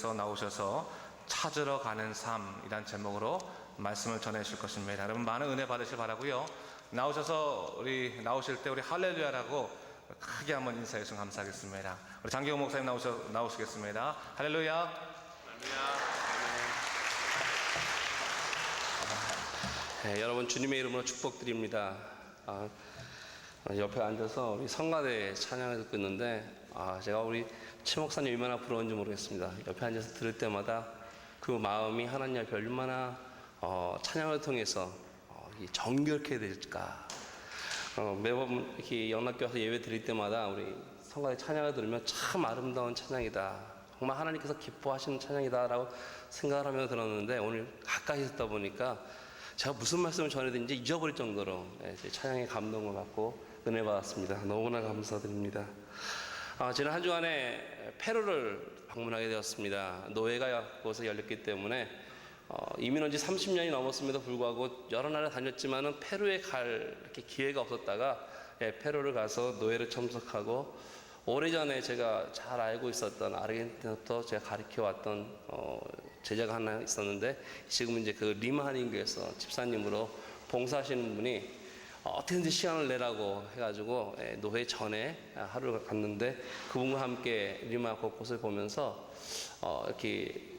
나오셔서 찾으러 가는 삶이란 제목으로 말씀을 전해 주실 것입니다. 여러분 많은 은혜 받으시길 바라고요. 우리 나오실 때 우리 할렐루야라고 크게 한번 인사해 주시면 감사하겠습니다. 우리 장기호 목사님 나오시겠습니다. 할렐루야. 할렐루야. 네, 여러분 주님의 이름으로 축복드립니다. 옆에 앉아서 우리 성가대 찬양을 듣고 있는데 제가 우리 최 목사님 얼마나 부러운지 모르겠습니다. 옆에 앉아서 들을 때마다 그 마음이 하나님 앞에 얼마나 찬양을 통해서 정결케 될까. 매번 이렇게 영락교 와서 예배 드릴 때마다 우리 성가대 찬양을 들으면 참 아름다운 찬양이다, 정말 하나님께서 기뻐하시는 찬양이다 라고 생각을 하며 들었는데, 오늘 가까이 듣다 보니까 제가 무슨 말씀을 전해드린지 잊어버릴 정도로 찬양의 감동을 받고 은혜 받았습니다. 너무나 감사드립니다. 지난 한 주간에 페루를 방문하게 되었습니다. 노예가 그곳에 열렸기 때문에 이민 온 지 30년이 넘었음에도 불구하고 여러 나라 다녔지만은 페루에 갈 이렇게 기회가 없었다가 페루를 가서 노예를 참석하고, 오래전에 제가 잘 알고 있었던 아르헨티나부터 제가 가르쳐 왔던 제자가 하나 있었는데, 지금은 이제 그 리마 한인교에서 집사님으로 봉사하시는 분이 어떻게든지 시간을 내라고 해가지고 노회 전에 하루를 갔는데, 그분과 함께 리마 곳곳을 보면서 이렇게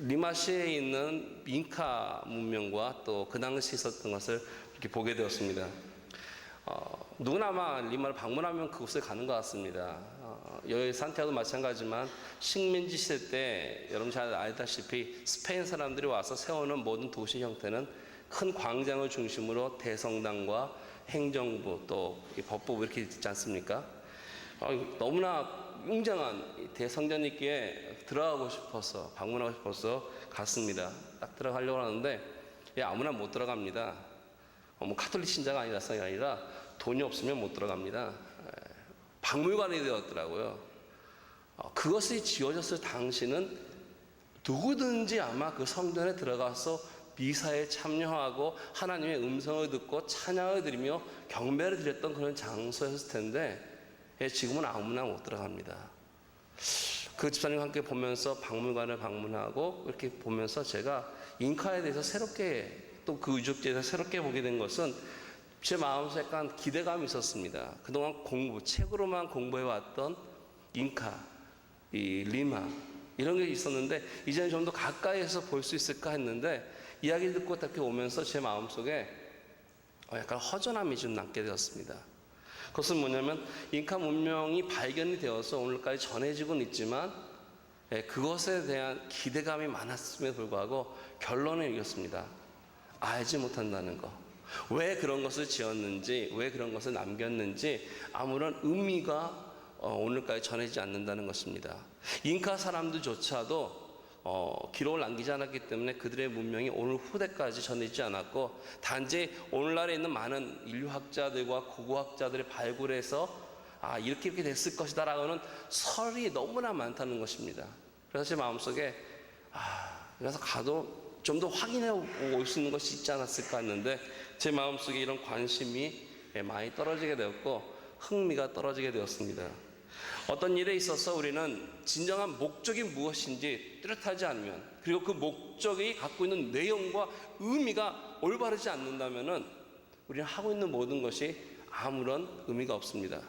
리마시에 있는 잉카 문명과 또 그 당시 있었던 것을 이렇게 보게 되었습니다. 누구나 아마 리마를 방문하면 그곳에 가는 것 같습니다. 여기 산티아고도 마찬가지지만 식민지 시대 때 여러분 잘 알다시피 스페인 사람들이 와서 세우는 모든 도시 형태는 큰 광장을 중심으로 대성당과 행정부 또 법부부 이렇게 있지 않습니까? 너무나 웅장한 대성전있기에 들어가고 싶어서, 방문하고 싶어서 갔습니다. 딱 들어가려고 하는데 아무나 못 들어갑니다. 카톨릭 신자가 아니라서가 아니라 돈이 없으면 못 들어갑니다. 박물관이 되었더라고요. 그것이 지어졌을 당시는 누구든지 아마 그 성전에 들어가서 미사에 참여하고 하나님의 음성을 듣고 찬양을 드리며 경배를 드렸던 그런 장소였을 텐데, 지금은 아무나 못 들어갑니다. 그 집사님과 함께 보면서 박물관을 방문하고 이렇게 보면서 제가 잉카에 대해서 새롭게, 또 그 유적지에 대해서 새롭게 보게 된 것은 제 마음속에 약간 기대감이 있었습니다. 그동안 책으로만 공부해왔던 잉카, 이 리마 이런 게 있었는데, 이제는 좀 더 가까이에서 볼 수 있을까 했는데, 이야기 듣고 이렇게 오면서 제 마음속에 약간 허전함이 좀 남게 되었습니다. 그것은 뭐냐면, 잉카 문명이 발견이 되어서 오늘까지 전해지고는 있지만 그것에 대한 기대감이 많았음에도 불구하고 결론을 이겼습니다. 알지 못한다는 거. 왜 그런 것을 지었는지, 왜 그런 것을 남겼는지 아무런 의미가 오늘까지 전해지지 않는다는 것입니다. 잉카 사람들조차도 기록을 남기지 않았기 때문에 그들의 문명이 오늘 후대까지 전해지지 않았고, 단지 오늘날에 있는 많은 인류학자들과 고고학자들의 발굴에서 이렇게 됐을 것이다 라고는 설이 너무나 많다는 것입니다. 그래서 제 마음속에 그래서 가도 좀 더 확인해 올 수 있는 것이 있지 않았을까 했는데, 제 마음속에 이런 관심이 많이 떨어지게 되었고 흥미가 떨어지게 되었습니다. 어떤 일에 있어서 우리는 진정한 목적이 무엇인지 뚜렷하지 않으면, 그리고 그 목적이 갖고 있는 내용과 의미가 올바르지 않는다면은 우리는 하고 있는 모든 것이 아무런 의미가 없습니다.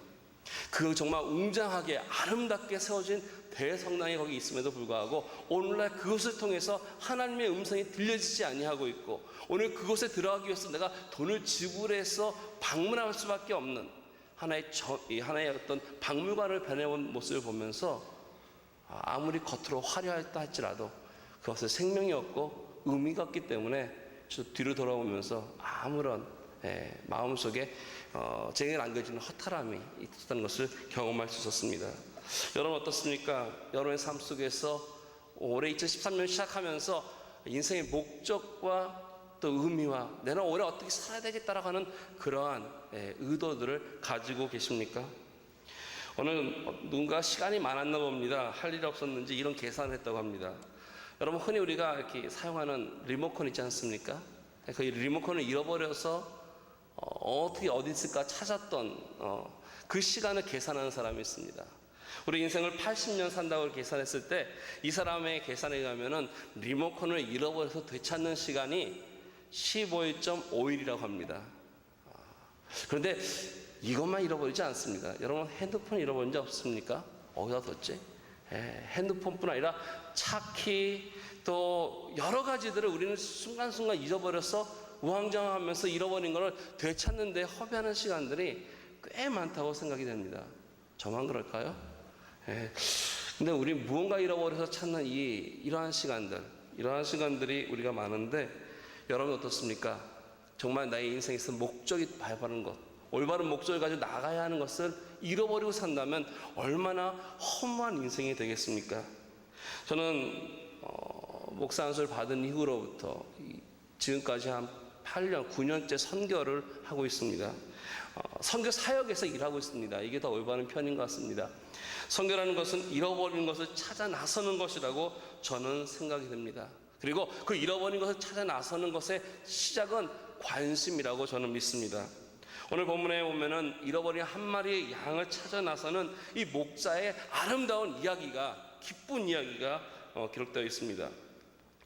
그 정말 웅장하게 아름답게 세워진 대성당이 거기 있음에도 불구하고 오늘날 그것을 통해서 하나님의 음성이 들려지지 아니하고 있고, 오늘 그곳에 들어가기 위해서 내가 돈을 지불해서 방문할 수밖에 없는 하나의 어떤 박물관을 변해온 모습을 보면서 아무리 겉으로 화려했다 할지라도 그것은 생명이 없고 의미가 없기 때문에 저 뒤로 돌아오면서 아무런 마음속에 제게 남겨지는 허탈함이 있었다는 것을 경험할 수 있었습니다. 여러분 어떻습니까? 여러분의 삶 속에서 올해 2013년 시작하면서 인생의 목적과 또 의미와 내가 올해 어떻게 살아야 되겠다라고 하는 그러한 의도들을 가지고 계십니까? 오늘 누군가 시간이 많았나 봅니다. 할 일이 없었는지 이런 계산을 했다고 합니다. 여러분 흔히 우리가 이렇게 사용하는 리모컨 있지 않습니까? 그 리모컨을 잃어버려서 어떻게 어디 있을까 찾았던 그 시간을 계산하는 사람이 있습니다. 우리 인생을 80년 산다고 계산했을 때 이 사람의 계산에 의하면은 리모컨을 잃어버려서 되찾는 시간이 15.5일이라고 합니다. 그런데 이것만 잃어버리지 않습니다. 여러분 핸드폰 잃어버린 적 없습니까? 어디다 뒀지? 핸드폰뿐 아니라 차키 또 여러 가지들을 우리는 순간순간 잊어버려서 우왕좌왕하면서 잃어버린 것을 되찾는 데 허비하는 시간들이 꽤 많다고 생각이 됩니다. 저만 그럴까요? 근데 우리 무언가 잃어버려서 찾는 이러한 시간들이 우리가 많은데 여러분 어떻습니까? 정말 나의 인생에서 목적이 바른 것, 올바른 목적을 가지고 나가야 하는 것을 잃어버리고 산다면 얼마나 허무한 인생이 되겠습니까? 저는 목사 안수를 받은 이후로부터 지금까지 한 8년, 9년째 선교를 하고 있습니다. 선교 사역에서 일하고 있습니다. 이게 더 올바른 편인 것 같습니다. 선교라는 것은 잃어버린 것을 찾아 나서는 것이라고 저는 생각이 됩니다. 그리고 그 잃어버린 것을 찾아 나서는 것의 시작은 관심이라고 저는 믿습니다. 오늘 본문에 보면은 잃어버린 한 마리의 양을 찾아 나서는 이 목자의 아름다운 이야기가, 기쁜 이야기가 기록되어 있습니다.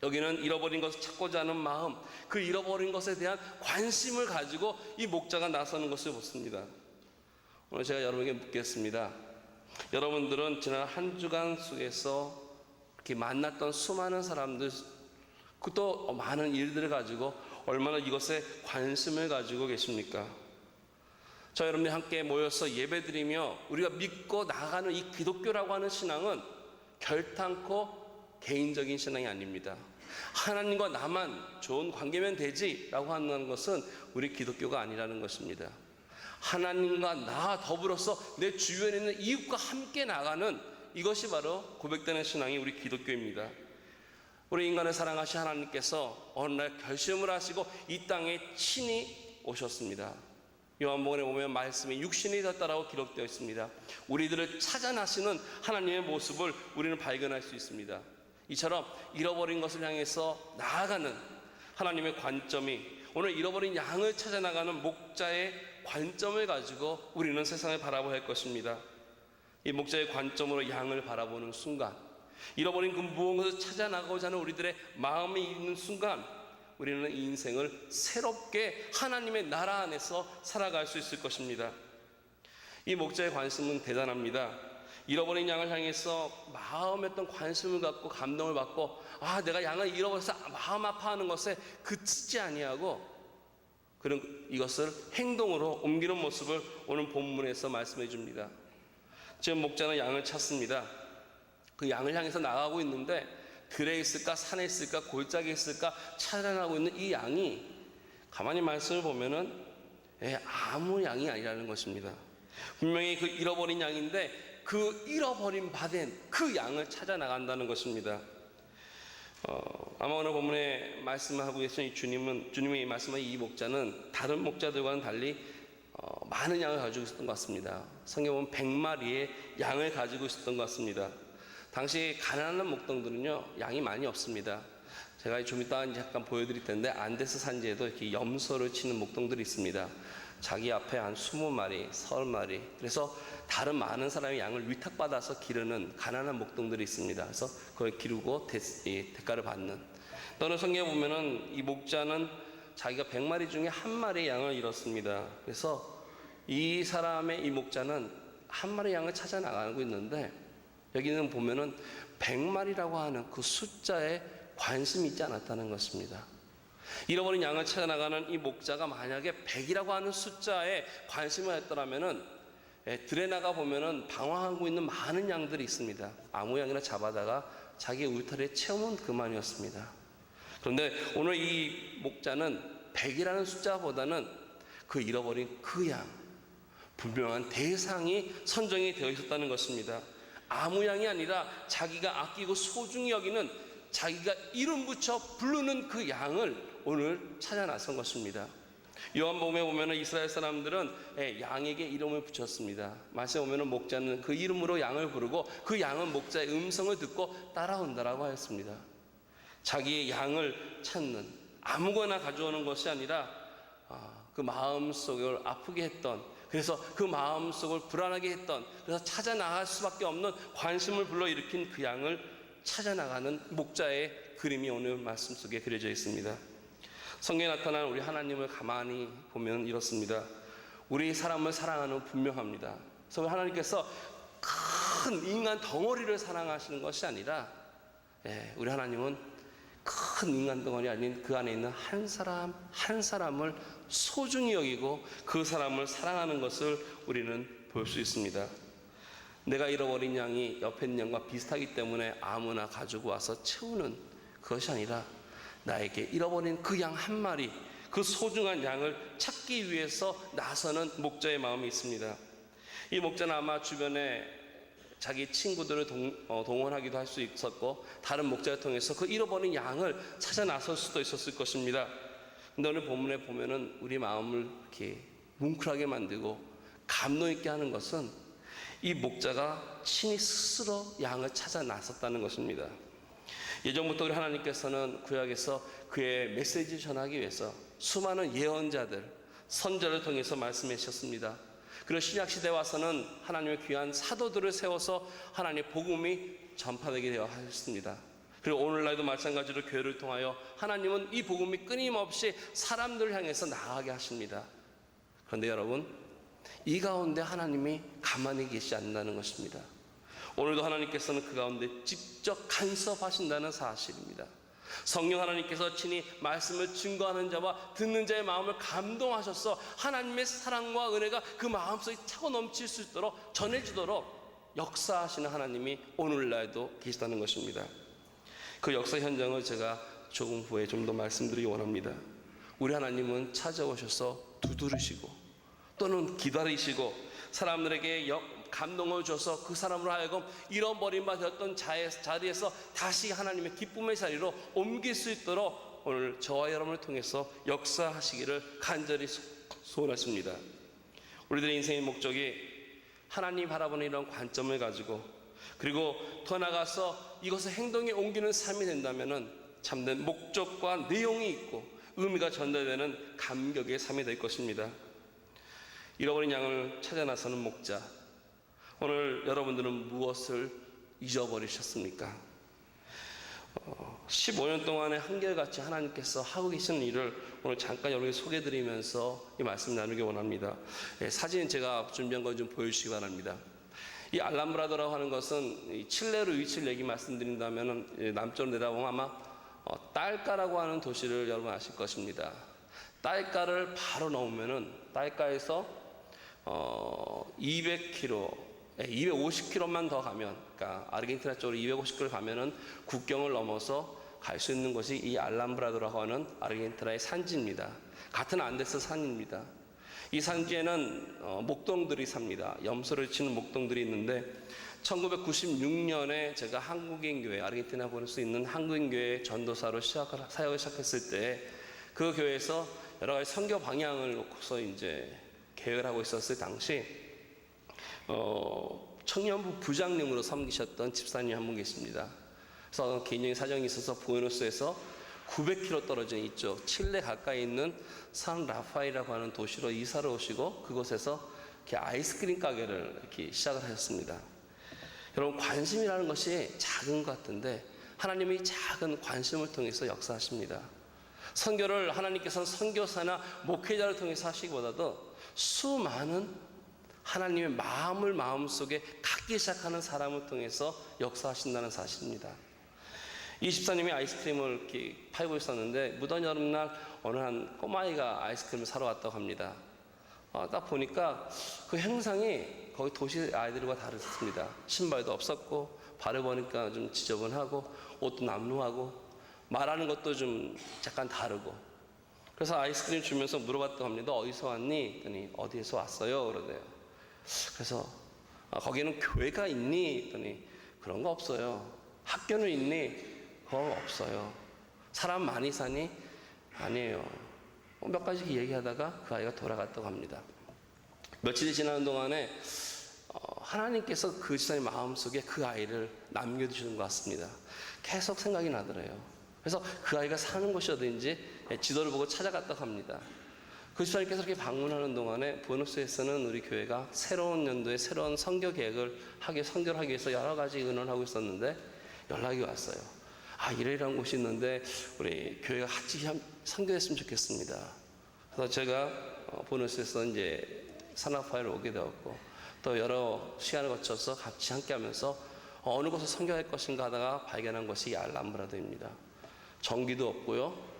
여기는 잃어버린 것을 찾고자 하는 마음, 그 잃어버린 것에 대한 관심을 가지고 이 목자가 나서는 것을 보습니다. 오늘 제가 여러분에게 묻겠습니다. 여러분들은 지난 한 주간 속에서 이렇게 만났던 수많은 사람들, 또 많은 일들을 가지고 얼마나 이것에 관심을 가지고 계십니까? 저 여러분이 함께 모여서 예배드리며 우리가 믿고 나가는 이 기독교라고 하는 신앙은 결탄코 개인적인 신앙이 아닙니다. 하나님과 나만 좋은 관계면 되지라고 하는 것은 우리 기독교가 아니라는 것입니다. 하나님과 나 더불어서 내 주변에 있는 이웃과 함께 나가는 이것이 바로 고백되는 신앙이 우리 기독교입니다. 우리 인간을 사랑하신 하나님께서 어느 날 결심을 하시고 이 땅에 친히 오셨습니다. 요한복음에 보면 말씀이 육신이 되었다라고 기록되어 있습니다. 우리들을 찾아 나시는 하나님의 모습을 우리는 발견할 수 있습니다. 이처럼 잃어버린 것을 향해서 나아가는 하나님의 관점이 오늘 잃어버린 양을 찾아 나가는 목자의 관점을 가지고 우리는 세상을 바라봐야 할 것입니다. 이 목자의 관점으로 양을 바라보는 순간, 잃어버린 그 무언가를 찾아 나가고자 하는 우리들의 마음이 있는 순간, 우리는 이 인생을 새롭게 하나님의 나라 안에서 살아갈 수 있을 것입니다. 이 목자의 관심은 대단합니다. 잃어버린 양을 향해서 마음에 어떤 관심을 갖고 감동을 받고 내가 양을 잃어버려서 마음 아파하는 것에 그치지 아니하고 그런 이것을 행동으로 옮기는 모습을 오늘 본문에서 말씀해 줍니다. 지금 목자는 양을 찾습니다. 그 양을 향해서 나가고 있는데 들에 있을까 산에 있을까 골짜기에 있을까 찾아나가고 있는 이 양이 가만히 말씀을 보면은 아무 양이 아니라는 것입니다. 분명히 그 잃어버린 양인데 그 잃어버린 바된 그 양을 찾아 나간다는 것입니다. 아마 오늘 본문에 말씀하고 계신 주님이 말씀한 이 목자는 다른 목자들과는 달리 많은 양을 가지고 있었던 것 같습니다. 성경에 보면 100마리의 양을 가지고 있었던 것 같습니다. 당시 가난한 목동들은요 양이 많이 없습니다. 제가 좀 이따 잠깐 보여드릴 텐데 안데스 산지에도 이렇게 염소를 치는 목동들이 있습니다. 자기 앞에 한 20마리, 30마리, 그래서 다른 많은 사람이 양을 위탁받아서 기르는 가난한 목동들이 있습니다. 그래서 그걸 기르고 대가를 받는. 또는 성경에 보면은 이 목자는 자기가 100마리 중에 한 마리의 양을 잃었습니다. 그래서 이 사람의 이 목자는 한 마리 양을 찾아 나가고 있는데 여기는 보면은 100마리라고 하는 그 숫자에 관심이 있지 않았다는 것입니다. 잃어버린 양을 찾아 나가는 이 목자가 만약에 100이라고 하는 숫자에 관심을 했더라면은 들에 나가 보면은 방황하고 있는 많은 양들이 있습니다. 아무 양이나 잡아다가 자기 울타리에 채우면 그만이었습니다. 그런데 오늘 이 목자는 100이라는 숫자보다는 그 잃어버린 그 양, 분명한 대상이 선정이 되어 있었다는 것입니다. 아무 양이 아니라 자기가 아끼고 소중히 여기는 자기가 이름 붙여 부르는 그 양을 오늘 찾아 나선 것입니다. 요한복음에 보면은 이스라엘 사람들은 양에게 이름을 붙였습니다. 말씀에 보면은 목자는 그 이름으로 양을 부르고 그 양은 목자의 음성을 듣고 따라온다라고 하였습니다. 자기의 양을 찾는 아무거나 가져오는 것이 아니라 그 마음속을 아프게 했던 그래서 그 마음속을 불안하게 했던, 그래서 찾아 나갈 수밖에 없는 관심을 불러일으킨 그 양을 찾아 나가는 목자의 그림이 오늘 말씀 속에 그려져 있습니다. 성경에 나타난 우리 하나님을 가만히 보면 이렇습니다. 우리 사람을 사랑하는 분명합니다. 그래서 하나님께서 큰 인간 덩어리를 사랑하시는 것이 아니라, 우리 하나님은 큰 인간 덩어리 아닌 그 안에 있는 한 사람 한 사람을 소중히 여기고 그 사람을 사랑하는 것을 우리는 볼 수 있습니다. 내가 잃어버린 양이 옆에 있는 양과 비슷하기 때문에 아무나 가지고 와서 채우는 그것이 아니라, 나에게 잃어버린 그 양 한 마리, 그 소중한 양을 찾기 위해서 나서는 목자의 마음이 있습니다. 이 목자는 아마 주변에 자기 친구들을 동원하기도 할 수 있었고, 다른 목자를 통해서 그 잃어버린 양을 찾아 나설 수도 있었을 것입니다. 근데 오늘 본문에 보면은 우리 마음을 이렇게 뭉클하게 만들고 감동 있게 하는 것은 이 목자가 친히 스스로 양을 찾아 나섰다는 것입니다. 예전부터 우리 하나님께서는 구약에서 그의 메시지를 전하기 위해서 수많은 예언자들, 선자를 통해서 말씀해 주셨습니다. 그리고 신약시대에 와서는 하나님의 귀한 사도들을 세워서 하나님의 복음이 전파되게 되어 하셨습니다. 그리고 오늘날도 마찬가지로 교회를 통하여 하나님은 이 복음이 끊임없이 사람들을 향해서 나아가게 하십니다. 그런데 여러분, 이 가운데 하나님이 가만히 계시지 않는다는 것입니다. 오늘도 하나님께서는 그 가운데 직접 간섭하신다는 사실입니다. 성령 하나님께서 친히 말씀을 증거하는 자와 듣는 자의 마음을 감동하셔서 하나님의 사랑과 은혜가 그 마음속에 차고 넘칠 수 있도록 전해지도록 역사하시는 하나님이 오늘날도 계시다는 것입니다. 그 역사 현장을 제가 조금 후에 좀 더 말씀드리기 원합니다. 우리 하나님은 찾아오셔서 두드리시고 또는 기다리시고 사람들에게 감동을 줘서 그 사람으로 하여금 잃어버린 바 되었던 자리에서 다시 하나님의 기쁨의 자리로 옮길 수 있도록 오늘 저와 여러분을 통해서 역사하시기를 간절히 소원하십니다. 우리들의 인생의 목적이 하나님 바라보는 이런 관점을 가지고, 그리고 더 나아가서 이것을 행동에 옮기는 삶이 된다면 참된 목적과 내용이 있고 의미가 전달되는 감격의 삶이 될 것입니다. 잃어버린 양을 찾아 나서는 목자, 오늘 여러분들은 무엇을 잊어버리셨습니까? 15년 동안에 한결같이 하나님께서 하고 계시는 일을 오늘 잠깐 여러분에게 소개해드리면서 이 말씀 나누기 원합니다. 사진 제가 준비한 거 좀 보여주시기 바랍니다. 이 알람브라도라고 하는 것은 칠레로 위치를 얘기 말씀드린다면 남쪽으로 내려보면 아마 딸까라고 하는 도시를 여러분 아실 것입니다. 딸까를 바로 넘으면은 딸까에서 200km, 250km만 더 가면, 그러니까 아르헨티나 쪽으로 250km 가면은 국경을 넘어서 갈 수 있는 곳이 이 알람브라도라고 하는 아르헨티나의 산지입니다. 같은 안데스 산입니다. 이 산지에는 목동들이 삽니다. 염소를 치는 목동들이 있는데 1996년에 제가 한국인 교회, 아르헨티나 볼 수 있는 한국인 교회 전도사로 사역을 시작했을 때 그 교회에서 여러 가지 선교 방향을 놓고서 이제 계획을 하고 있었을 당시 청년부 부장님으로 섬기셨던 집사님 한 분 계십니다. 그래서 개인적인 사정이 있어서 부에노스에서 900km 떨어진 이쪽 칠레 가까이 있는 산 라파이라고 하는 도시로 이사를 오시고 그곳에서 이렇게 아이스크림 가게를 이렇게 시작을 하셨습니다. 여러분, 관심이라는 것이 작은 것 같은데 하나님이 작은 관심을 통해서 역사하십니다. 선교를 하나님께서는 선교사나 목회자를 통해서 하시기보다도 수많은 하나님의 마음을 마음속에 갖기 시작하는 사람을 통해서 역사하신다는 사실입니다. 이 집사님이 아이스크림을 이렇게 팔고 있었는데 무더운 여름날 어느 한 꼬마아이가 아이스크림을 사러 왔다고 합니다. 딱 보니까 그 행상이 거기 도시 아이들과 다르습니다. 신발도 없었고 발을 보니까 좀 지저분하고 옷도 남루하고 말하는 것도 좀 약간 다르고, 그래서 아이스크림 주면서 물어봤다고 합니다. 너 어디서 왔니? 했더니 어디에서 왔어요? 그러대요. 그래서 거기는 교회가 있니? 했더니 그런 거 없어요. 학교는 있니? 그거 없어요. 사람 많이 사니? 아니에요. 몇 가지 얘기하다가 그 아이가 돌아갔다고 합니다. 며칠이 지나는 동안에 하나님께서 그 집사님 마음속에 그 아이를 남겨두시는 것 같습니다. 계속 생각이 나더래요. 그래서 그 아이가 사는 곳이 어딘지 지도를 보고 찾아갔다고 합니다. 교수님께서 이렇게 방문하는 동안에 부에노스에이레스는 우리 교회가 새로운 연도에 새로운 선교 계획을 선교를 하기 위해서 여러 가지 의논을 하고 있었는데 연락이 왔어요. 이래이래한 곳이 있는데 우리 교회가 같이 선교했으면 좋겠습니다. 그래서 제가 부에노스에이레스에서 이제 산악파에 오게 되었고 또 여러 시간을 거쳐서 같이 함께하면서 어느 곳을 선교할 것인가 하다가 발견한 것이 이 알람브라도입니다. 전기도 없고요.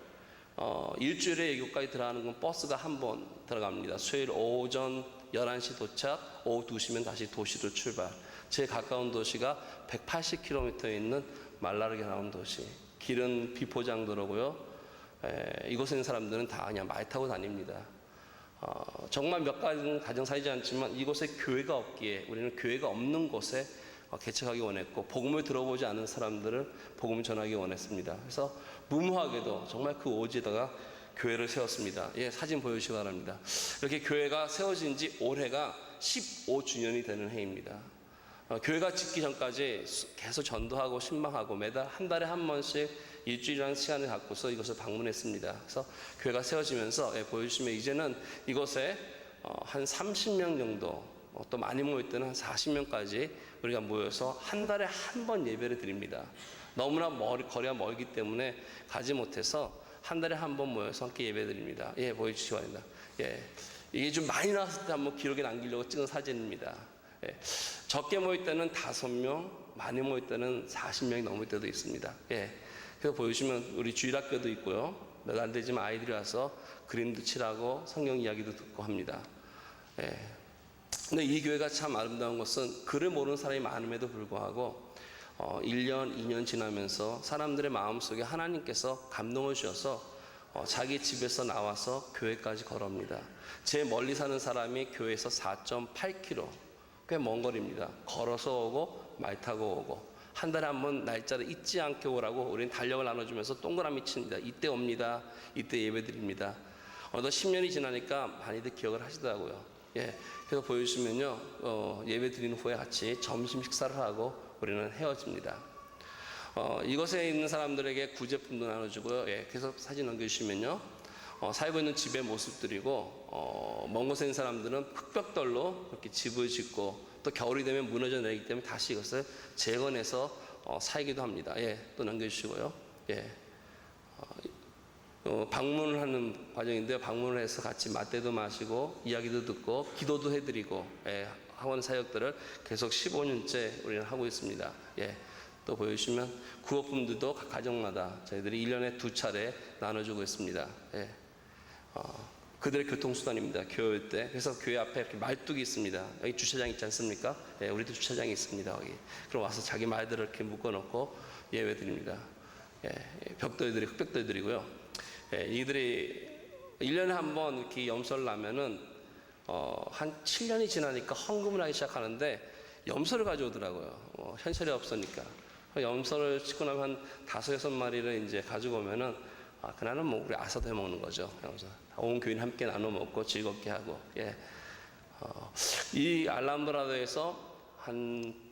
일주일에 이곳까지 들어가는 건 버스가 한 번 들어갑니다. 수요일 오전 11시 도착, 오후 2시면 다시 도시로 출발. 제일 가까운 도시가 180km에 있는 말라르게 나온 도시. 길은 비포장도로고요. 이곳에 있는 사람들은 다 그냥 말 타고 다닙니다. 정말 몇 가지는 가정사이지 않지만 이곳에 교회가 없기에 우리는 교회가 없는 곳에 개척하기 원했고 복음을 들어보지 않은 사람들을 복음을 전하기 원했습니다. 그래서 무모하게도 정말 그 오지에다가 교회를 세웠습니다. 사진 보여주시기 바랍니다. 이렇게 교회가 세워진 지 올해가 15주년이 되는 해입니다. 교회가 짓기 전까지 계속 전도하고 신방하고 매달 한 달에 한 번씩 일주일이라는 시간을 갖고서 이것을 방문했습니다. 그래서 교회가 세워지면서 보여주시면 이제는 이곳에 한 30명 정도 또 많이 모일 때는 한 40명까지 우리가 모여서 한 달에 한 번 예배를 드립니다. 너무나 거리가 멀기 때문에 가지 못해서 한 달에 한 번 모여서 함께 예배 드립니다. 보여주시기 바랍니다. 이게 좀 많이 나왔을 때 한번 기록에 남기려고 찍은 사진입니다. 적게 모일 때는 5명, 많이 모일 때는 40명이 넘을 때도 있습니다. 그래서 보여주시면 우리 주일학교도 있고요. 몇 안 되지만 아이들이 와서 그림도 칠하고 성경 이야기도 듣고 합니다. 근데 이 교회가 참 아름다운 것은 글을 모르는 사람이 많음에도 불구하고 1년, 2년 지나면서 사람들의 마음속에 하나님께서 감동을 주셔서 자기 집에서 나와서 교회까지 걸어옵니다. 제일 멀리 사는 사람이 교회에서 4.8km, 꽤 먼 거리입니다. 걸어서 오고 말 타고 오고 한 달에 한 번 날짜를 잊지 않게 오라고 우리는 달력을 나눠주면서 동그라미 칩니다. 이때 옵니다. 이때 예배 드립니다. 어느덧 10년이 지나니까 많이들 기억을 하시더라고요. 그래서 보여주시면요, 예배 드리는 후에 같이 점심 식사를 하고 우리는 헤어집니다. 이곳에 있는 사람들에게 구제품도 나눠주고요. 계속 사진 넘겨주시면요, 살고 있는 집의 모습들이고, 먼 곳에 있는 사람들은 흙벽돌로 이렇게 집을 짓고, 또 겨울이 되면 무너져 내리기 때문에 다시 이것을 재건해서 살기도 합니다. 또 넘겨주시고요. 방문을 하는 과정인데요. 방문을 해서 같이 맞대도 마시고 이야기도 듣고 기도도 해드리고 학원 사역들을 계속 15년째 우리는 하고 있습니다. 또 보여주시면 구호품들도 각 가정마다 저희들이 1년에 2차례 나눠주고 있습니다. 그들의 교통수단입니다. 교회 때. 그래서 교회 앞에 이렇게 말뚝이 있습니다. 여기 주차장 있지 않습니까? 우리도 주차장이 있습니다. 여기. 그럼 와서 자기 말들을 이렇게 묶어놓고 예배 드립니다. 벽돌들이 흙벽돌들이고요. 이들이 1년에 한 번 이렇게 염소를 나면은 한 7년이 지나니까 헌금을 하기 시작하는데 염소를 가져오더라고요. 현실이 없으니까. 염소를 싣고 나면 한 5-6마리를 이제 가지고 오면은 그날은 뭐 우리 아사도 해 먹는 거죠. 염소. 온 교인 함께 나눠 먹고 즐겁게 하고. 이 알람브라도에서 한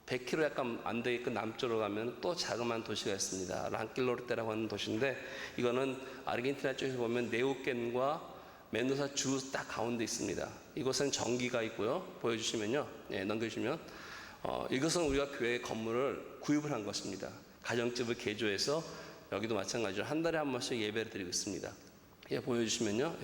100km 약간 안 되게끔 남쪽으로 가면 또 자그마한 도시가 있습니다. 랑킬로르테라고 하는 도시인데 이거는 아르헨티나 쪽에서 보면 네우켄과 멘도사 주 딱 가운데 있습니다. 이곳은 전기가 있고요. 보여주시면요. 넘겨주시면 이것은 우리가 교회 건물을 구입을 한 것입니다. 가정집을 개조해서 여기도 마찬가지로 한 달에 한 번씩 예배를 드리고 있습니다. 보여주시면요.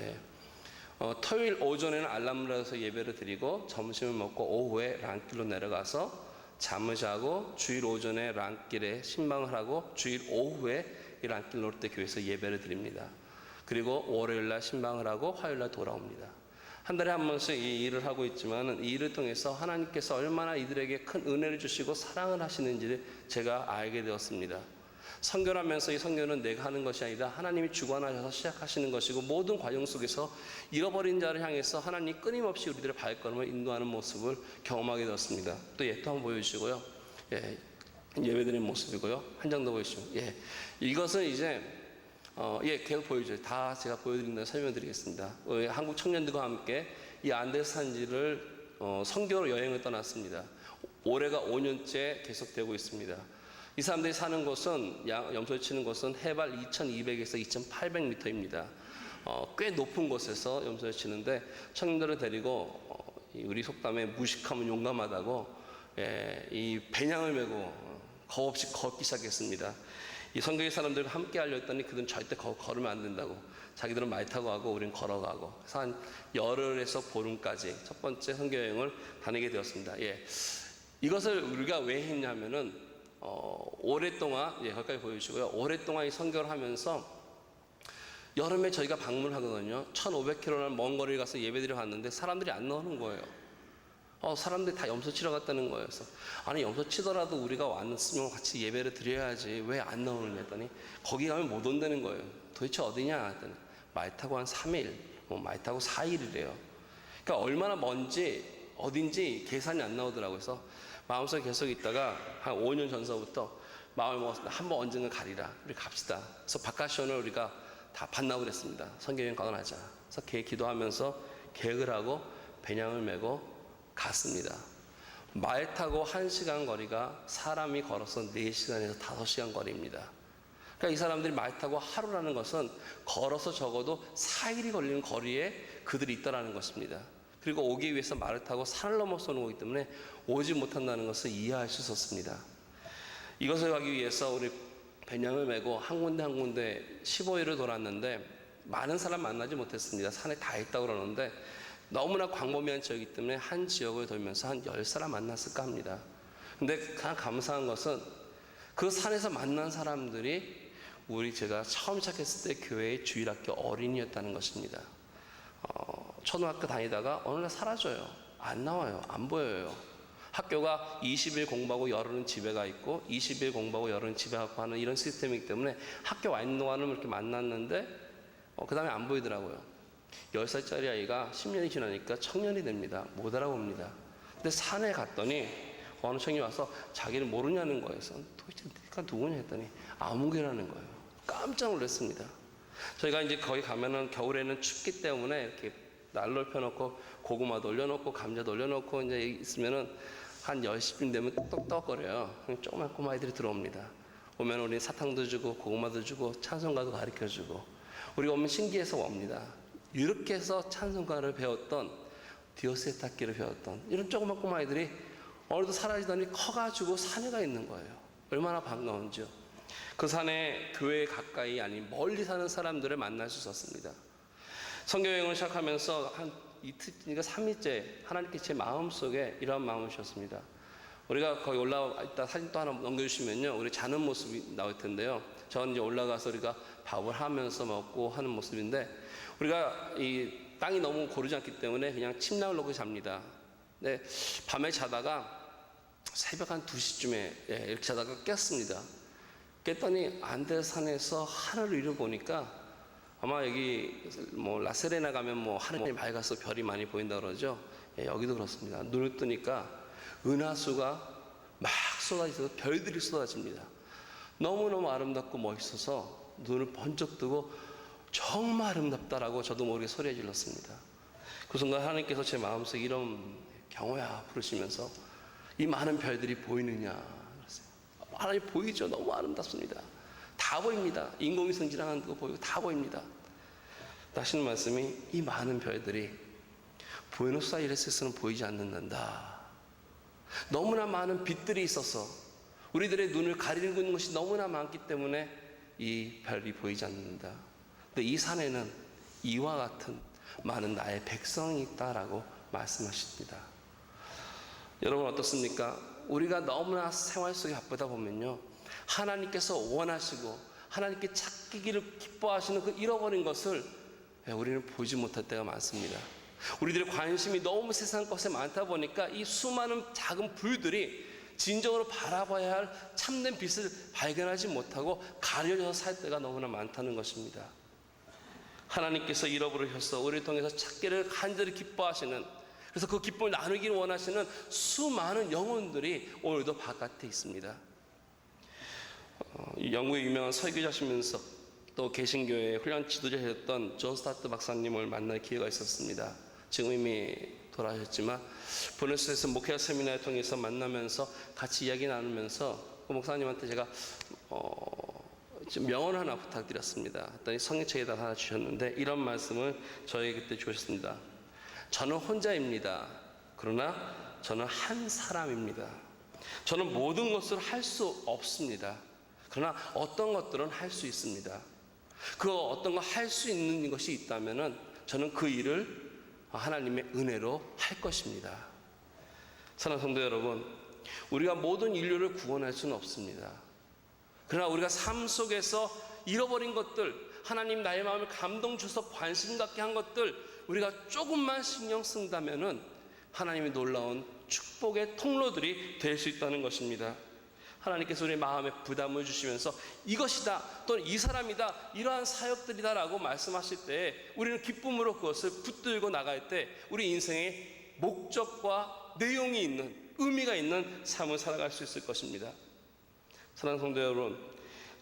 토요일 오전에는 알람브라도에서 예배를 드리고 점심을 먹고 오후에 랑길로 내려가서 잠을 자고 주일 오전에 랑길에 신방을 하고 주일 오후에 이 랑길 롯데 교회에서 예배를 드립니다. 그리고 월요일날 신방을 하고 화요일날 돌아옵니다. 한 달에 한 번씩 이 일을 하고 있지만 이 일을 통해서 하나님께서 얼마나 이들에게 큰 은혜를 주시고 사랑을 하시는지를 제가 알게 되었습니다. 선교를 하면서 이 선교는 내가 하는 것이 아니라 하나님이 주관하셔서 시작하시는 것이고 모든 과정 속에서 잃어버린 자를 향해서 하나님이 끊임없이 우리들의 발걸음을 인도하는 모습을 경험하게 되었습니다. 또 한번 보여주시고요. 예배드리는 모습이고요. 한 장 더 보여주시면 이것은 이제 계속 보여줘요. 다 제가 보여드린다 설명드리겠습니다. 한국 청년들과 함께 이 안데스 산지를 선교로 여행을 떠났습니다. 올해가 5년째 계속되고 있습니다. 이 사람들이 사는 곳은 염소를 치는 곳은 해발 2200에서 2800m입니다. 꽤 높은 곳에서 염소를 치는데 청년들을 데리고 우리 속담에 무식하면 용감하다고 이 배낭을 메고 겁 없이 걷기 시작했습니다. 이 성경의 사람들과 함께 하려 했더니 그들은 절대 걸으면 안 된다고, 자기들은 말 타고 가고 우리는 걸어가고, 그래서 한 열흘에서 보름까지 첫 번째 선교여행을 다니게 되었습니다. 이것을 우리가 왜 했냐면은 오랫동안 거기까지 보여주시고요. 오랫동안 이 선교를 하면서 여름에 저희가 방문하거든요. 1,500km라는 먼 거리를 가서 예배드려 갔는데 사람들이 안 나오는 거예요. 사람들이 다 염소 치러 갔다는 거예요. 그래서 아니 염소 치더라도 우리가 왔으면 같이 예배를 드려야지 왜 안 나오느냐 했더니 거기 가면 못 온다는 거예요. 도대체 어디냐 했더니 말 타고 한 3일, 말 타고 4일이래요. 그러니까 얼마나 먼지 어딘지 계산이 안 나오더라고요. 그래서 마음속에 계속 있다가 한 5년 전서부터 마음을 먹었습니다. 한번 언젠가 가리라. 우리 갑시다. 그래서 바카션을 우리가 다 반납을 했습니다. 선교여행 가거나자. 그래서 기도하면서 계획을 하고 배낭을 메고 갔습니다. 말 타고 1시간 거리가 사람이 걸어서 4시간에서 5시간 거리입니다. 그러니까 이 사람들이 말 타고 하루라는 것은 걸어서 적어도 4일이 걸리는 거리에 그들이 있다라는 것입니다. 그리고 오기 위해서 말을 타고 산을 넘어서 오는 거기 때문에 오지 못한다는 것을 이해할 수 있었습니다. 이것을 가기 위해서 우리 배낭을 메고 한 군데 한 군데 15일을 돌았는데 많은 사람 만나지 못했습니다. 산에 다 있다고 그러는데 너무나 광범위한 지역이기 때문에 한 지역을 돌면서 한 10사람 만났을까 합니다. 근데 가장 감사한 것은 그 산에서 만난 사람들이 제가 처음 시작했을 때 교회의 주일학교 어린이였다는 것입니다. 초등학교 다니다가 어느 날 사라져요. 안 나와요. 안 보여요. 학교가 20일 공부하고 열흘은 집에 가 있고 20일 공부하고 열흘은 집에 가고 하는 이런 시스템이기 때문에 학교 와 있는 동안은 이렇게 만났는데 그 다음에 안 보이더라고요. 10살짜리 아이가 10년이 지나니까 청년이 됩니다. 못 알아봅니다. 근데 산에 갔더니 어느 청년이 와서 자기를 모르냐는 거예요. 그래서 도대체 네가 누구냐 했더니 아무개라는 거예요. 깜짝 놀랐습니다. 저희가 이제 거기 가면은 겨울에는 춥기 때문에 이렇게 난로를 펴놓고 고구마도 올려놓고 감자도 올려놓고 이제 있으면은 한 10시쯤 되면 똑똑거려요. 조그만 꼬마아이들이 들어옵니다. 오면 우리 사탕도 주고 고구마도 주고 찬송가도 가르쳐주고 우리가 오면 신기해서 옵니다. 이렇게 해서 찬송가를 배웠던 디오세타키를 배웠던 이런 조그만 꼬마아이들이 어느덧 사라지더니 커가지고 산에 가 있는 거예요. 얼마나 반가운지요. 그 산에 교회 가까이 아닌 멀리 사는 사람들을 만날 수 있었습니다. 선교여행을 시작하면서 한 이틀, 그러니까 3일째 하나님께 제 마음속에 이런 마음을 주셨습니다. 우리가 거기 올라와 있다 사진 또 하나 넘겨주시면요. 우리 자는 모습이 나올 텐데요. 저는 이제 올라가서 우리가 밥을 하면서 먹고 하는 모습인데 우리가 이 땅이 너무 고르지 않기 때문에 그냥 침낭을 놓고 잡니다. 근데 밤에 자다가 새벽 한 2시쯤에 이렇게 자다가 깼습니다. 깼더니 안데산에서 하늘을 이뤄보니까 아마 여기 라세레나 가면 하늘이 맑아서 별이 많이 보인다 그러죠. 여기도 그렇습니다. 눈을 뜨니까 은하수가 막 쏟아져서 별들이 쏟아집니다. 너무너무 아름답고 멋있어서 눈을 번쩍 뜨고 정말 아름답다라고 저도 모르게 소리에 질렀습니다. 그 순간 하나님께서 제 마음속에 이런 경호야 부르시면서 이 많은 별들이 보이느냐 그랬어요. 하나님 보이죠. 너무 아름답습니다. 다 보입니다. 인공위성 지나가는 거 보이고 다 보입니다. 하시는 말씀이 이 많은 별들이 부에노스아이레스에서는 보이지 않는다. 너무나 많은 빛들이 있어서 우리들의 눈을 가리는 것이 너무나 많기 때문에 이 별이 보이지 않는다. 근데 이 산에는 이와 같은 많은 나의 백성이 있다라고 말씀하십니다. 여러분 어떻습니까? 우리가 너무나 생활 속에 바쁘다 보면요. 하나님께서 원하시고 하나님께 찾기를 기뻐하시는 그 잃어버린 것을 우리는 보지 못할 때가 많습니다. 우리들의 관심이 너무 세상 것에 많다 보니까 이 수많은 작은 불들이 진정으로 바라봐야 할 참된 빛을 발견하지 못하고 가려져서 살 때가 너무나 많다는 것입니다. 하나님께서 잃어버리셔서 우리를 통해서 찾기를 간절히 기뻐하시는, 그래서 그 기쁨을 나누기를 원하시는 수많은 영혼들이 오늘도 바깥에 있습니다. 영국의 유명한 설교자시면서 또 개신교회 훈련 지도자셨던 존 스타트 박사님을 만날 기회가 있었습니다. 지금 이미 돌아가셨지만 보네스에서 목회자 세미나를 통해서 만나면서 같이 이야기 나누면서 그 목사님한테 제가 지금 명언 하나 부탁드렸습니다. 했더니 성경책에다 하나 주셨는데 이런 말씀을 저에게 그때 주셨습니다. 저는 혼자입니다. 그러나 저는 한 사람입니다. 저는 모든 것을 할 수 없습니다. 그러나 어떤 것들은 할 수 있습니다. 그 어떤 거 할 수 있는 것이 있다면은 저는 그 일을 하나님의 은혜로 할 것입니다. 사랑하는 성도 여러분, 우리가 모든 인류를 구원할 수는 없습니다. 그러나 우리가 삶 속에서 잃어버린 것들, 하나님 나의 마음을 감동 주셔서 관심 갖게 한 것들, 우리가 조금만 신경 쓴다면은 하나님의 놀라운 축복의 통로들이 될 수 있다는 것입니다. 하나님께서 우리의 마음에 부담을 주시면서 이것이다 또는 이 사람이다 이러한 사역들이다 라고 말씀하실 때 우리는 기쁨으로 그것을 붙들고 나갈 때 우리 인생의 목적과 내용이 있는 의미가 있는 삶을 살아갈 수 있을 것입니다. 사랑하는 성도 여러분,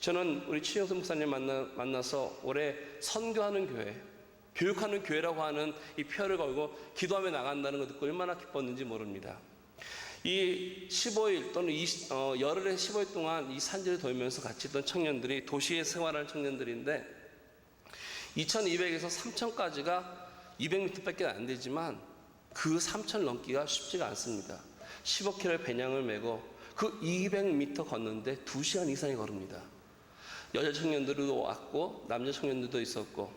저는 우리 최영선 목사님 만나서 올해 선교하는 교회, 교육하는 교회라고 하는 이 표를 걸고 기도하며 나간다는 걸 듣고 얼마나 기뻤는지 모릅니다. 이 15일 또는 열흘의 15일 동안 이 산지를 돌면서 같이 있던 청년들이 도시에 생활하는 청년들인데 2200에서 3000까지가 200m밖에 안 되지만 그 3000 넘기가 쉽지가 않습니다. 15km 배낭을 메고 그 200m 걷는데 2시간 이상이 걸습니다. 여자 청년들도 왔고 남자 청년들도 있었고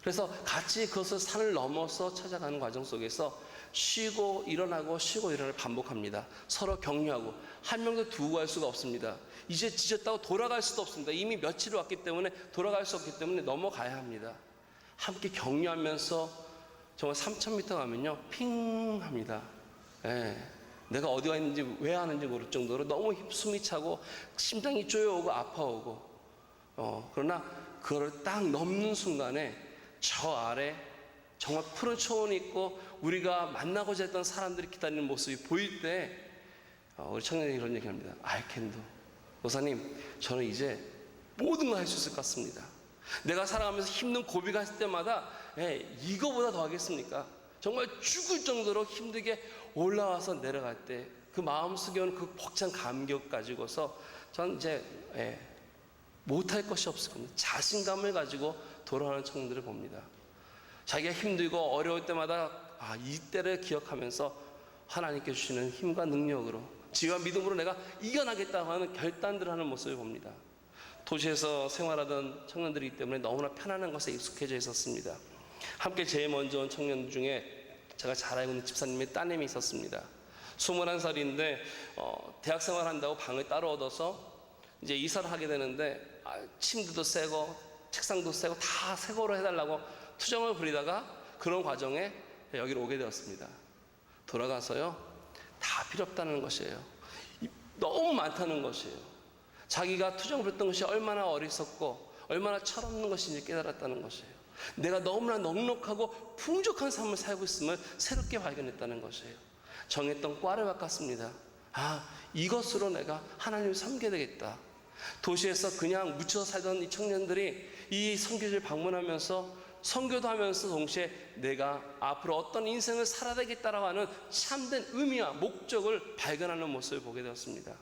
그래서 같이 그것을 산을 넘어서 찾아가는 과정 속에서 쉬고 일어나고 쉬고 일어나를 반복합니다. 서로 격려하고 한 명도 두고 갈 수가 없습니다. 이제 지쳤다고 돌아갈 수도 없습니다. 이미 며칠 왔기 때문에 돌아갈 수 없기 때문에 넘어가야 합니다. 함께 격려하면서 정말 3000m 가면요 핑 합니다. 내가 어디가 있는지 왜 하는지 모를 정도로 너무 숨이 차고 심장이 쪼여오고 아파오고 그러나 그걸 딱 넘는 순간에 저 아래 정말 푸른 초원이 있고 우리가 만나고자 했던 사람들이 기다리는 모습이 보일 때 우리 청년이 그런 얘기합니다. I can do. 목사님, 저는 이제 모든 걸 할 수 있을 것 같습니다. 내가 살아가면서 힘든 고비가 있을 때마다 이거보다 더 하겠습니까? 정말 죽을 정도로 힘들게 올라와서 내려갈 때 그 마음속에 오는 그 벅찬 감격 가지고서 저는 이제 못할 것이 없을 겁니다. 자신감을 가지고 돌아가는 청년들을 봅니다. 자기가 힘들고 어려울 때마다 이때를 기억하면서 하나님께 주시는 힘과 능력으로 지와 믿음으로 내가 이겨나겠다고 하는 결단들을 하는 모습을 봅니다. 도시에서 생활하던 청년들이기 때문에 너무나 편안한 것에 익숙해져 있었습니다. 함께 제일 먼저 온 청년 중에 제가 잘 알고 있는 집사님의 따님이 있었습니다. 21살인데 대학 생활한다고 방을 따로 얻어서 이제 이사를 하게 되는데 침대도 새고 책상도 새고 다 새 거로 해달라고 투정을 부리다가 그런 과정에 여기로 오게 되었습니다. 돌아가서요 다 필요 없다는 것이에요. 너무 많다는 것이에요. 자기가 투정을 부렸던 것이 얼마나 어리석고 얼마나 철없는 것인지 깨달았다는 것이에요. 내가 너무나 넉넉하고 풍족한 삶을 살고 있음을 새롭게 발견했다는 것이에요. 정했던 과를 바꿨습니다. 이것으로 내가 하나님을 섬겨야 되겠다. 도시에서 그냥 묻혀 살던 이 청년들이 이 선교지를 방문하면서 선교도 하면서 동시에 내가 앞으로 어떤 인생을 살아야 되겠다라고 하는 참된 의미와 목적을 발견하는 모습을 보게 되었습니다.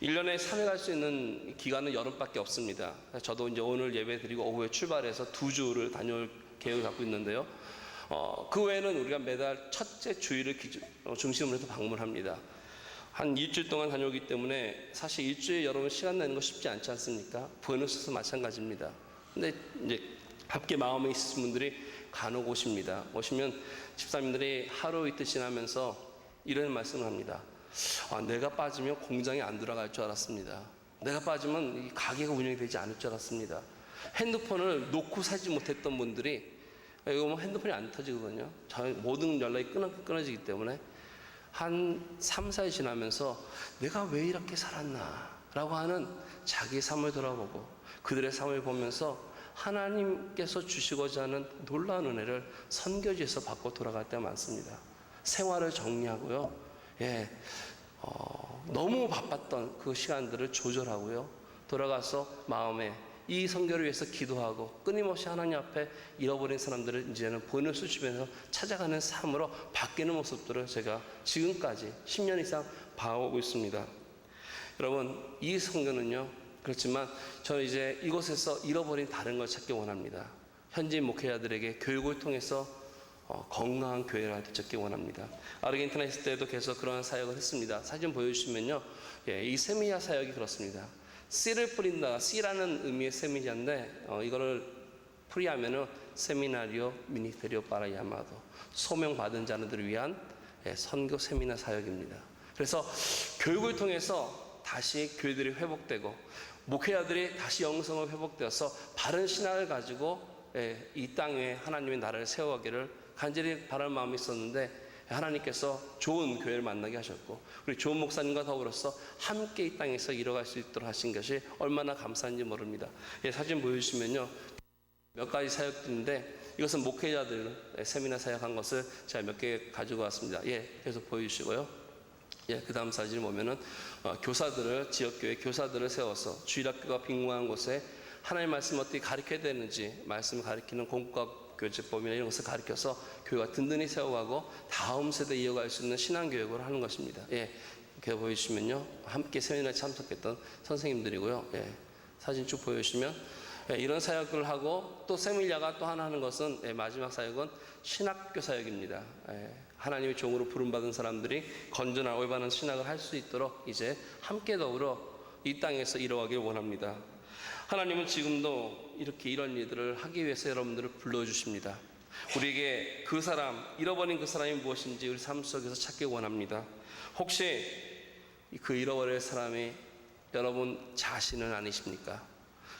1년에 3회 갈 수 있는 기간은 여름밖에 없습니다. 저도 이제 오늘 예배 드리고 오후에 출발해서 2주를 다녀올 계획을 갖고 있는데요. 그 외에는 우리가 매달 첫째 주일을 중심으로 해서 방문합니다. 한 일주일 동안 다녀오기 때문에 사실 일주일 여러분 시간 내는 거 쉽지 않지 않습니까? 부에노스도 마찬가지입니다. 근데 이제 함께 마음에 있으신 분들이 간혹 오십니다. 오시면 집사님들이 하루 이틀 지나면서 이런 말씀을 합니다. 내가 빠지면 공장이 안 돌아갈 줄 알았습니다. 내가 빠지면 이 가게가 운영이 되지 않을 줄 알았습니다. 핸드폰을 놓고 살지 못했던 분들이 이거 뭐 핸드폰이 안 터지거든요. 모든 연락이 끊어지기 때문에 한 3, 4일 지나면서 내가 왜 이렇게 살았나 라고 하는 자기의 삶을 돌아보고 그들의 삶을 보면서 하나님께서 주시고자 하는 놀라운 은혜를 선교지에서 받고 돌아갈 때가 많습니다. 생활을 정리하고요. 너무 바빴던 그 시간들을 조절하고요. 돌아가서 마음에 이 선교를 위해서 기도하고 끊임없이 하나님 앞에 잃어버린 사람들을 이제는 보너스 주변에서 찾아가는 삶으로 바뀌는 모습들을 제가 지금까지 10년 이상 봐오고 있습니다. 여러분, 이 선교는요 그렇지만 저는 이제 이곳에서 잃어버린 다른 걸 찾기 원합니다. 현지인 목회자들에게 교육을 통해서 건강한 교회를 되찾기 원합니다. 아르헨티나 있을 때도 계속 그런 사역을 했습니다. 사진 보여주시면요, 이 세미야 사역이 그렇습니다. 씨를 뿌린다. 씨라는 의미의 세미야인데 이거를 풀이하면은 세미나리오 미니스테리오 파라 야마도, 소명받은 자들을 위한 선교 세미나 사역입니다. 그래서 교육을 통해서 다시 교회들이 회복되고 목회자들이 다시 영성을 회복되어서 바른 신앙을 가지고 이 땅에 하나님의 나라를 세워가기를 간절히 바라는 마음이 있었는데, 하나님께서 좋은 교회를 만나게 하셨고 우리 좋은 목사님과 더불어서 함께 이 땅에서 이뤄갈 수 있도록 하신 것이 얼마나 감사한지 모릅니다. 사진 보여주시면요, 몇 가지 사역들인데 이것은 목회자들 세미나 사역한 것을 제가 몇 개 가지고 왔습니다. 계속 보여주시고요. 그 다음 사진을 보면은 교사들을, 지역교회 교사들을 세워서 주일학교가 빈곤한 곳에 하나님의 말씀을 어떻게 가르쳐야 되는지 말씀을 가르치는 공과 교제법이나 이런 것을 가르쳐서 교회가 든든히 세워가고 다음 세대에 이어갈 수 있는 신앙교육을 하는 것입니다. 이렇게 보여주시면요, 함께 세미나에 참석했던 선생님들이고요. 사진 쭉 보여주시면 이런 사역을 하고, 또 세밀야가 또 하나 하는 것은 마지막 사역은 신학교 사역입니다. 하나님의 종으로 부름받은 사람들이 건전한 올바른 신학을 할 수 있도록 이제 함께 더불어 이 땅에서 이뤄가길 원합니다. 하나님은 지금도 이렇게 이런 일들을 하기 위해서 여러분들을 불러주십니다. 우리에게 그 사람, 잃어버린 그 사람이 무엇인지 우리 삶 속에서 찾기 원합니다. 혹시 그 잃어버릴 사람이 여러분 자신은 아니십니까?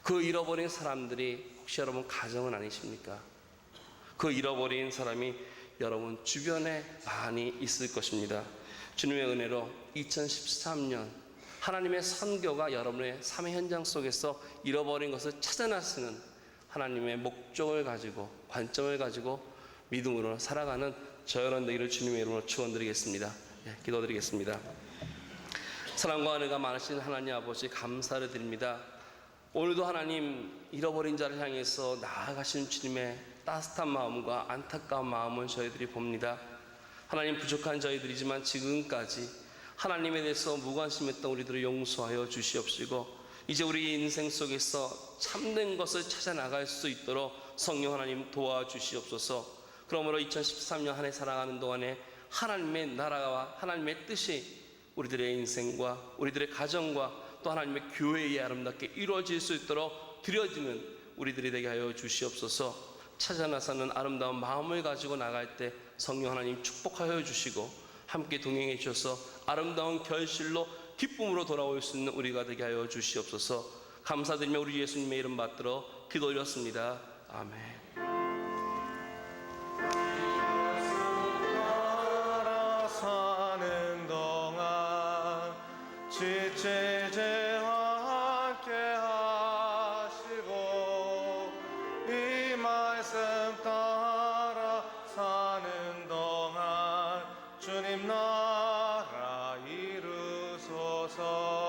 그 잃어버린 사람들이 혹시 여러분 가정은 아니십니까? 그 잃어버린 사람이 여러분 주변에 많이 있을 것입니다. 주님의 은혜로 2013년 하나님의 선교가 여러분의 삶의 현장 속에서 잃어버린 것을 찾아나시는 하나님의 목적을 가지고, 관점을 가지고 믿음으로 살아가는 저 여러분 되기를 주님의 이름으로 축원드리겠습니다. 기도드리겠습니다. 사랑과 은혜가 많으신 하나님 아버지, 감사를 드립니다. 오늘도 하나님, 잃어버린 자를 향해서 나아가시는 주님의 따뜻한 마음과 안타까운 마음을 저희들이 봅니다. 하나님, 부족한 저희들이지만 지금까지 하나님에 대해서 무관심했던 우리들을 용서하여 주시옵시고, 이제 우리 인생 속에서 참된 것을 찾아 나갈 수 있도록 성령 하나님 도와주시옵소서. 그러므로 2013년 한 해 살아가는 동안에 하나님의 나라와 하나님의 뜻이 우리들의 인생과 우리들의 가정과 또 하나님의 교회에 아름답게 이루어질 수 있도록 드려지는 우리들이 되게 하여 주시옵소서. 찾아 나서는 아름다운 마음을 가지고 나갈 때 성령 하나님 축복하여 주시고 함께 동행해 주셔서 아름다운 결실로 기쁨으로 돌아올 수 있는 우리가 되게 하여 주시옵소서. 감사드리며 우리 예수님의 이름 받들어 기도 올렸습니다. 아멘. 나라 사는 동안 지체제와 함께 하시고 이 말씀 따라 사는 동안 주님 나라 이루소서.